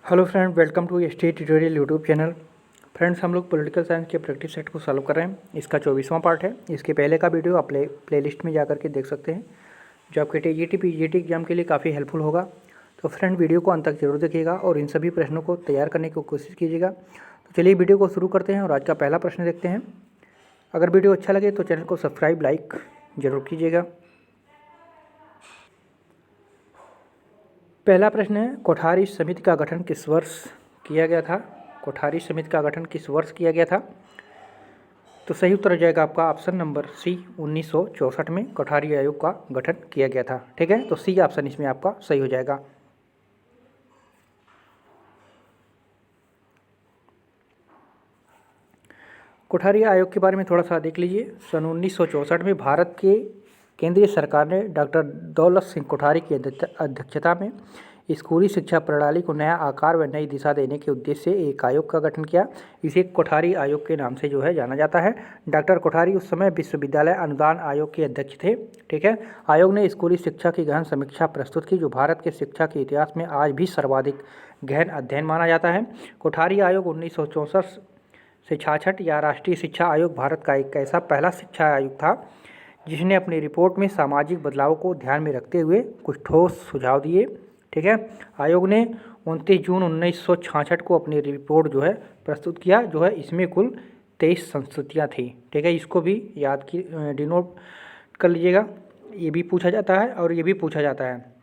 Hello friend, welcome to state tutorial YouTube channel. Friends, हम लोग political science के practice set को solve कर रहे हैं। इसका 24वां पार्ट है। इसके पहले का वीडियो आप प्लेलिस्ट में जाकर के देख सकते हैं, जो आपके टीजीटी पीजीटी एग्जाम के लिए काफ़ी हेल्पफुल होगा। तो फ्रेंड, वीडियो को अंत तक जरूर देखिएगा और इन सभी प्रश्नों को तैयार करने की कोशिश कीजिएगा। तो चलिए वीडियो को शुरू करते हैं और आज का पहला प्रश्न देखते हैं। अगर वीडियो अच्छा लगे तो चैनल को सब्सक्राइब लाइक जरूर कीजिएगा। पहला प्रश्न है, कोठारी समिति का गठन किस वर्ष किया गया था? कोठारी समिति का गठन किस वर्ष किया गया था? तो सही उत्तर हो जाएगा आपका ऑप्शन नंबर सी, 1964 में कोठारी आयोग का गठन किया गया था। ठीक है, तो सी ऑप्शन इसमें आपका सही हो जाएगा। कोठारी आयोग के बारे में थोड़ा सा देख लीजिए। सन 1964 में भारत के केंद्रीय सरकार ने डॉक्टर दौलत सिंह कोठारी की अध्यक्षता में स्कूली शिक्षा प्रणाली को नया आकार व नई दिशा देने के उद्देश्य से एक आयोग का गठन किया। इसे कोठारी आयोग के नाम से जो है जाना जाता है। डॉक्टर कोठारी उस समय विश्वविद्यालय अनुदान आयोग के अध्यक्ष थे। ठीक है, आयोग ने स्कूली शिक्षा की गहन समीक्षा प्रस्तुत की, जो भारत के शिक्षा के इतिहास में आज भी सर्वाधिक गहन अध्ययन माना जाता है। कोठारी आयोग 1964 से 66 या राष्ट्रीय शिक्षा आयोग भारत का एक ऐसा पहला शिक्षा आयोग था जिसने अपनी रिपोर्ट में सामाजिक बदलाव को ध्यान में रखते हुए कुछ ठोस सुझाव दिए। ठीक है, आयोग ने 29 जून 1966 को अपनी रिपोर्ट जो है प्रस्तुत किया, जो है इसमें कुल 23 संस्तुतियाँ थी। ठीक है, इसको भी याद की डिनोट कर लीजिएगा। ये भी पूछा जाता है और ये भी पूछा जाता है।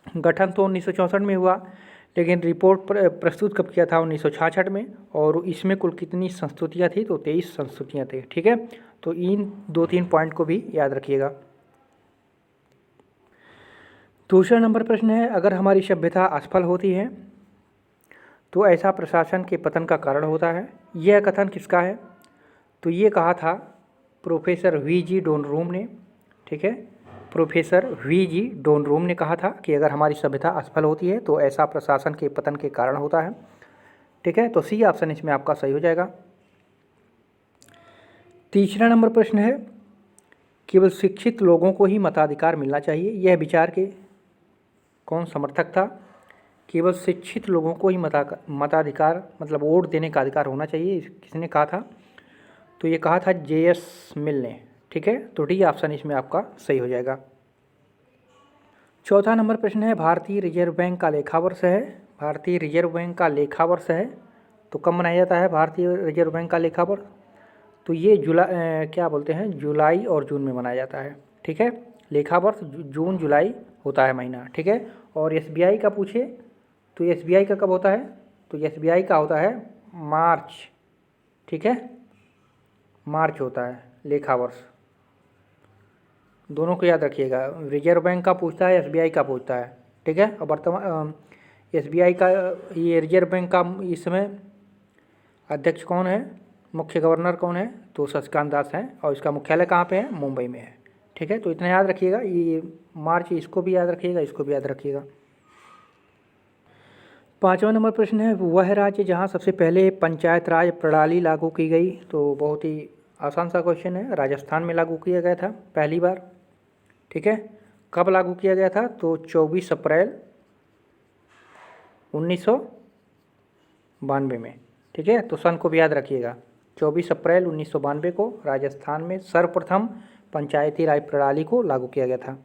गठन तो 1964 में हुआ, लेकिन रिपोर्ट प्रस्तुत कब किया था? 1966 में। और इसमें कुल कितनी संस्तुतियाँ थी? तो 23 संस्तुतियाँ थी। ठीक है, तो इन 2-3 पॉइंट को भी याद रखिएगा। दूसरा नंबर प्रश्न है, अगर हमारी सभ्यता असफल होती है तो ऐसा प्रशासन के पतन का कारण होता है। यह कथन किसका है? तो ये कहा था प्रोफेसर वी.जी. डोनरूम ने। ठीक है, प्रोफेसर वी.जी. डोनरूम ने कहा था कि अगर हमारी सभ्यता असफल होती है तो ऐसा प्रशासन के पतन के कारण होता है। ठीक है, तो सी ऑप्शन इसमें आपका सही हो जाएगा। तीसरा नंबर प्रश्न है, केवल शिक्षित लोगों को ही मताधिकार मिलना चाहिए, यह विचार के कौन समर्थक था? केवल शिक्षित लोगों को ही मताधिकार मतलब वोट देने का अधिकार होना चाहिए, किसने कहा था? तो ये कहा था जे.एस. मिल ने। ठीक है, तो डी ऑप्शन इसमें आपका सही हो जाएगा। चौथा नंबर प्रश्न है, भारतीय रिजर्व बैंक का लेखा वर्ष है। भारतीय रिजर्व बैंक का लेखा वर्ष है तो कब मनाया जाता है भारतीय रिजर्व बैंक का लेखा वर्ष? तो ये जुलाई और जून में मनाया जाता है। ठीक है, लेखा वर्ष जून जुलाई होता है महीना। ठीक है, और एसबीआई का पूछे तो एसबीआई का कब होता है? तो एसबीआई का होता है मार्च। ठीक है, मार्च होता है लेखा वर्ष। दोनों को याद रखिएगा, रिजर्व बैंक का पूछता है, एसबीआई का पूछता है। ठीक है, और वर्तमान एसबीआई का, ये रिजर्व बैंक का इस समय अध्यक्ष कौन है, मुख्य गवर्नर कौन है? तो शक्तिकांत दास हैं, और इसका मुख्यालय कहाँ पे है? मुंबई में है। ठीक है, तो इतना याद रखिएगा। ये मार्च, इसको भी याद रखिएगा, इसको भी याद रखिएगा। पाँचवा नंबर प्रश्न है, वह राज्य जहाँ सबसे पहले पंचायत राज प्रणाली लागू की गई। तो बहुत ही आसान सा क्वेश्चन है, राजस्थान में लागू किया गया था पहली बार। ठीक है, कब लागू किया गया था? तो 24 अप्रैल 1992 में। ठीक है, तो सन को भी याद रखिएगा। 24 अप्रैल 1992 को राजस्थान में सर्वप्रथम पंचायती राज प्रणाली को लागू किया गया था।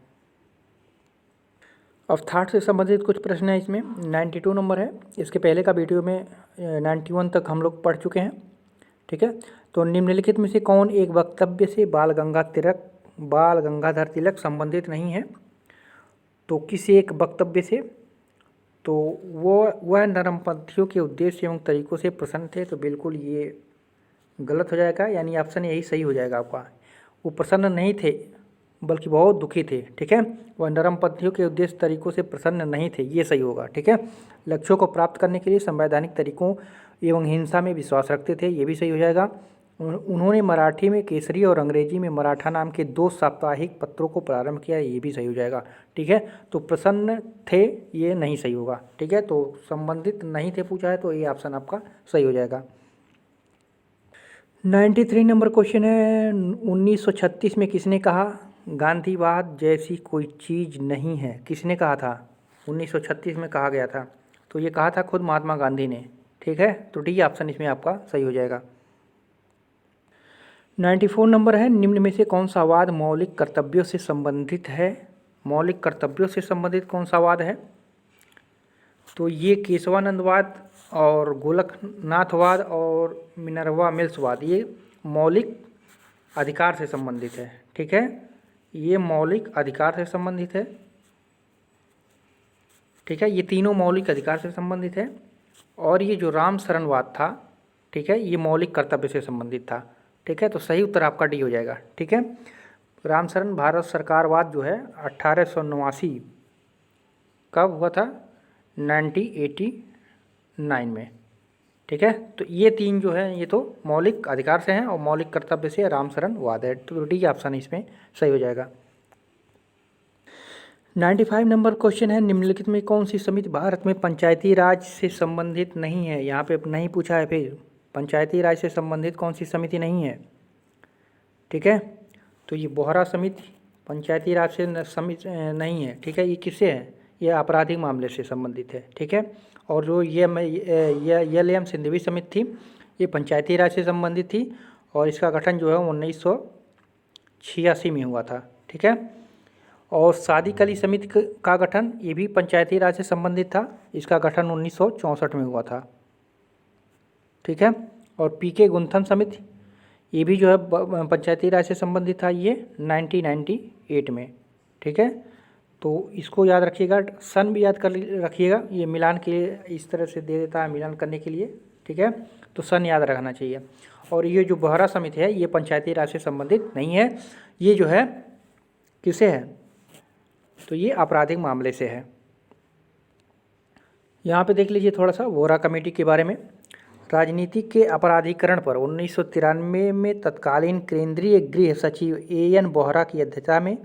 अर्थार्थ से संबंधित कुछ प्रश्न है इसमें। 92 नंबर है, इसके पहले का वीडियो में 91 तक हम लोग पढ़ चुके हैं। ठीक है, तो निम्नलिखित में से कौन एक वक्तव्य से बाल गंगाधर तिलक संबंधित नहीं है? तो किसी एक वक्तव्य से, तो वह नरमपंथियों के उद्देश्य एवं तरीकों से प्रसन्न थे। तो बिल्कुल ये गलत हो जाएगा, यानी ऑप्शन यही सही हो जाएगा आपका। वो प्रसन्न नहीं थे बल्कि बहुत दुखी थे। ठीक है, वह नरमपंथियों के उद्देश्य तरीकों से प्रसन्न नहीं थे, ये सही होगा। ठीक है, लक्ष्यों को प्राप्त करने के लिए संवैधानिक तरीकों एवं हिंसा में विश्वास रखते थे, ये भी सही हो जाएगा। उन्होंने मराठी में केसरी और अंग्रेजी में मराठा नाम के 2 साप्ताहिक पत्रों को प्रारंभ किया, ये भी सही हो जाएगा। ठीक है, तो प्रसन्न थे ये नहीं सही होगा। ठीक है, तो संबंधित नहीं थे पूछा है, तो ये ऑप्शन आपका सही हो जाएगा। 93 नंबर क्वेश्चन है, 1936 में किसने कहा गांधीवाद जैसी कोई चीज़ नहीं है? किसने कहा था? 1936 में कहा गया था। तो ये कहा था खुद महात्मा गांधी ने। ठीक है, तो डी ऑप्शन इसमें आपका सही हो जाएगा। 94 नंबर है, निम्न में से कौन सा वाद मौलिक कर्तव्यों से संबंधित है? मौलिक कर्तव्यों से संबंधित कौन सा वाद है? तो ये केशवानंदवाद और गोलकनाथवाद और मिनर्वा मिल्सवाद, ये मौलिक अधिकार से संबंधित है। ठीक है, ये मौलिक अधिकार से संबंधित है। ठीक है, ये तीनों मौलिक अधिकार से संबंधित है। और ये जो राम शरणवाद था, ठीक है, ये मौलिक कर्तव्य से संबंधित था। ठीक है, तो सही उत्तर आपका डी हो जाएगा। ठीक है, राम शरण भारत सरकारवाद जो है 1889 कब हुआ था? 1989 में। ठीक है, तो ये तीन जो है ये तो मौलिक अधिकार से हैं और मौलिक कर्तव्य से राम शरण वाद है। तो डी ऑप्शन इसमें सही हो जाएगा। 95 नंबर क्वेश्चन है, निम्नलिखित में कौन सी समिति भारत में पंचायती राज से संबंधित नहीं है? यहाँ पे नहीं पूछा है, फिर पंचायती राज से संबंधित कौन सी समिति नहीं है? ठीक है, तो ये बोहरा समिति पंचायती राज से समिति नहीं है। ठीक है, ये किससे है? ये आपराधिक मामले से संबंधित है। ठीक है, और जो ये एल सिंधवी समिति थी, ये पंचायती राज से संबंधित थी और इसका गठन जो है 1986 में हुआ था। ठीक है, और सादी कली समिति का गठन ये भी पंचायती राज से संबंधित था, इसका गठन 1964 में हुआ था। ठीक है, और पीके गुंथन समिति ये भी जो है पंचायती राज से संबंधित था, ये 1998 में। ठीक है, तो इसको याद रखिएगा, सन भी याद कर रखिएगा, ये मिलान के लिए इस तरह से दे देता है मिलान करने के लिए। ठीक है, तो सन याद रखना चाहिए। और ये जो बोहरा समिति है ये पंचायती राज से संबंधित नहीं है, ये जो है किससे है? तो ये आपराधिक मामले से है। यहाँ पे देख लीजिए थोड़ा सा वोहरा कमेटी के बारे में। राजनीति के अपराधीकरण पर 1993 में तत्कालीन केंद्रीय गृह सचिव एएन बोहरा की अध्यक्षता में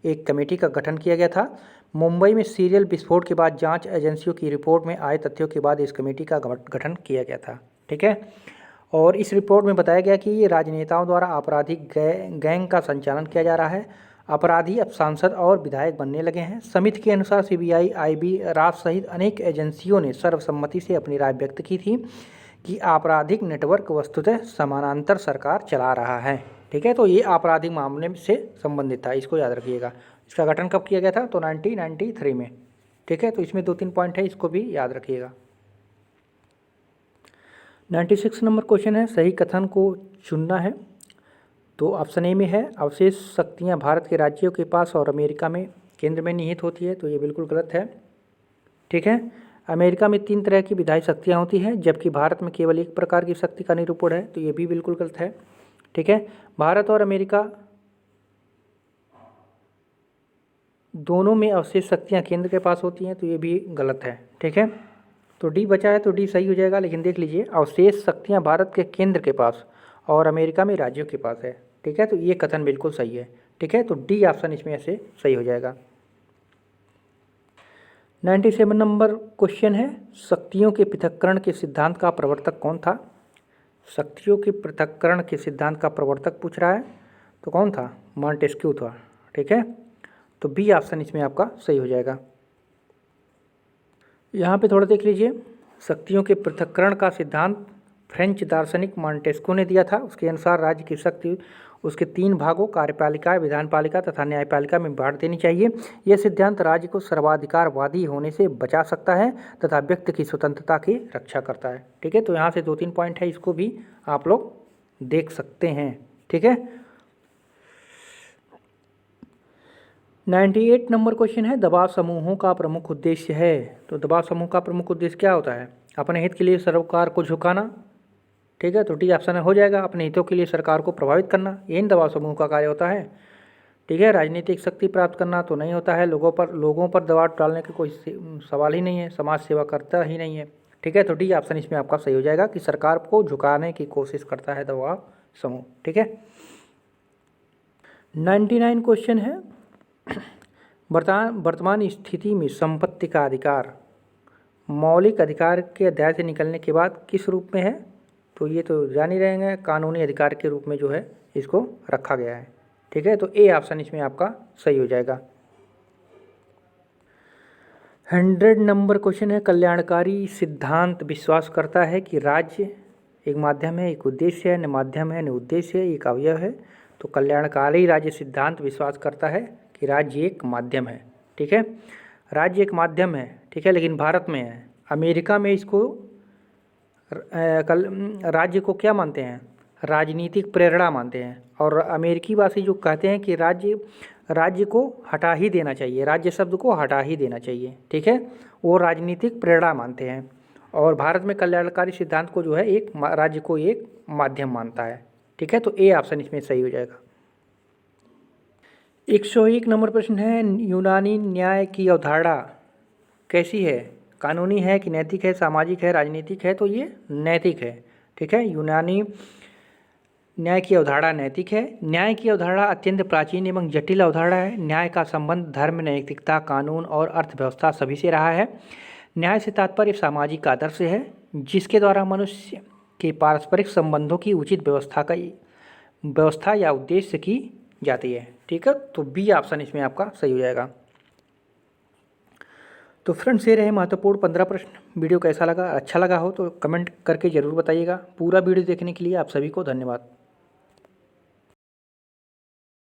एक कमेटी का गठन किया गया था। मुंबई में सीरियल विस्फोट के बाद जांच एजेंसियों की रिपोर्ट में आए तथ्यों के बाद इस कमेटी का गठन किया गया था। ठीक है, और इस रिपोर्ट में बताया गया कि ये राजनेताओं द्वारा आपराधिक गैंग का संचालन किया जा रहा है। अपराधी अब सांसद और विधायक बनने लगे हैं। समिति के अनुसार सीबीआई, आईबी, राज सहित अनेक एजेंसियों ने सर्वसम्मति से अपनी राय व्यक्त की थी कि आपराधिक नेटवर्क वस्तुतः समानांतर सरकार चला रहा है। ठीक है, तो ये आपराधिक मामले से संबंधित था, इसको याद रखिएगा। इसका गठन कब किया गया था? तो 1993 में। ठीक है, तो इसमें 2-3 पॉइंट है, इसको भी याद रखिएगा। 96 नंबर क्वेश्चन है, सही कथन को चुनना है। तो ऑप्शन ए में है, अवशेष शक्तियाँ भारत के राज्यों के पास और अमेरिका में केंद्र में निहित होती है, तो ये बिल्कुल गलत है। ठीक है, अमेरिका में 3 तरह की विधायी शक्तियाँ होती हैं, जबकि भारत में केवल एक प्रकार की शक्ति का निरूपण है, तो ये भी बिल्कुल गलत है। ठीक है, भारत और अमेरिका दोनों में अवशेष शक्तियाँ केंद्र के पास होती हैं, तो ये भी गलत है। ठीक है, तो डी बचा है, तो डी सही हो जाएगा। लेकिन देख लीजिए, अवशेष शक्तियाँ भारत के केंद्र के पास और अमेरिका में राज्यों के पास है। ठीक है, तो ये कथन बिल्कुल सही है। ठीक है, तो डी ऑप्शन इसमें से सही हो जाएगा। 97 नंबर क्वेश्चन है, शक्तियों के पृथक्करण के सिद्धांत का प्रवर्तक कौन था? शक्तियों के पृथक्करण के सिद्धांत का प्रवर्तक पूछ रहा है, तो कौन था? मॉन्टेस्क्यू था। ठीक है, तो बी ऑप्शन इसमें आपका सही हो जाएगा। यहाँ पे थोड़ा देख लीजिए, शक्तियों के पृथक्करण का सिद्धांत फ्रेंच दार्शनिक मॉन्टेस्क्यू ने दिया था। उसके अनुसार राज्य की शक्ति उसके 3 भागों कार्यपालिका, विधानपालिका तथा न्यायपालिका में बांट देनी चाहिए। यह सिद्धांत राज्य को सर्वाधिकारवादी होने से बचा सकता है तथा व्यक्ति की स्वतंत्रता की रक्षा करता है। ठीक है, तो यहाँ से 2-3 पॉइंट है, इसको भी आप लोग देख सकते हैं। ठीक है, 98 नंबर क्वेश्चन है, दबाव समूहों का प्रमुख उद्देश्य है। तो दबाव समूह का प्रमुख उद्देश्य क्या होता है? अपने हित के लिए सरोकार को झुकाना। ठीक है, तो डी ऑप्शन हो जाएगा, अपने हितों के लिए सरकार को प्रभावित करना, यही दबाव समूह का कार्य होता है। ठीक है, राजनीतिक शक्ति प्राप्त करना तो नहीं होता है, लोगों पर दबाव डालने का कोई सवाल ही नहीं है, समाज सेवा करता ही नहीं है। ठीक है, तो डी ऑप्शन इसमें आपका सही हो जाएगा कि सरकार को झुकाने की कोशिश करता है दबाव समूह। ठीक है, 99 क्वेश्चन है, वर्तमान स्थिति में संपत्ति का अधिकार मौलिक अधिकार के अध्याय से निकलने के बाद किस रूप में है? तो ये तो जान ही रहेंगे, कानूनी अधिकार के रूप में जो है इसको रखा गया है। ठीक है, तो ए ऑप्शन इसमें आपका सही हो जाएगा। 100 नंबर क्वेश्चन है, कल्याणकारी सिद्धांत विश्वास करता है कि राज्य एक माध्यम है, एक उद्देश्य है, न माध्यम है न उद्देश्य है, एक अवयव है। तो कल्याणकारी राज्य सिद्धांत विश्वास करता है कि राज्य एक माध्यम है। ठीक है, राज्य एक माध्यम है, ठीक है, लेकिन भारत में है। अमेरिका में इसको राज्य को क्या मानते हैं? राजनीतिक प्रेरणा मानते हैं। और अमेरिकी वासी जो कहते हैं कि राज्य को हटा ही देना चाहिए, राज्य शब्द को हटा ही देना चाहिए। ठीक है, वो राजनीतिक प्रेरणा मानते हैं। और भारत में कल्याणकारी सिद्धांत को जो है एक राज्य को एक माध्यम मानता है। ठीक है, तो ए ऑप्शन इसमें सही हो जाएगा। 101 नंबर प्रश्न है, यूनानी न्याय की अवधारणा कैसी है? कानूनी है कि नैतिक है, सामाजिक है, राजनीतिक है? तो ये नैतिक है। ठीक है, यूनानी न्याय की अवधारणा नैतिक है। न्याय की अवधारणा अत्यंत प्राचीन एवं जटिल अवधारणा है। न्याय का संबंध धर्म, नैतिकता, कानून और अर्थव्यवस्था सभी से रहा है। न्याय से तात्पर्य सामाजिक आदर्श है, जिसके द्वारा मनुष्य के पारस्परिक संबंधों की उचित व्यवस्था या उद्देश्य की जाती है। ठीक है, तो बी ऑप्शन इसमें आपका सही हो जाएगा। तो फ्रेंड्स, ये रहे महत्वपूर्ण 15 प्रश्न। वीडियो कैसा लगा? अच्छा लगा हो तो कमेंट करके ज़रूर बताइएगा। पूरा वीडियो देखने के लिए आप सभी को धन्यवाद।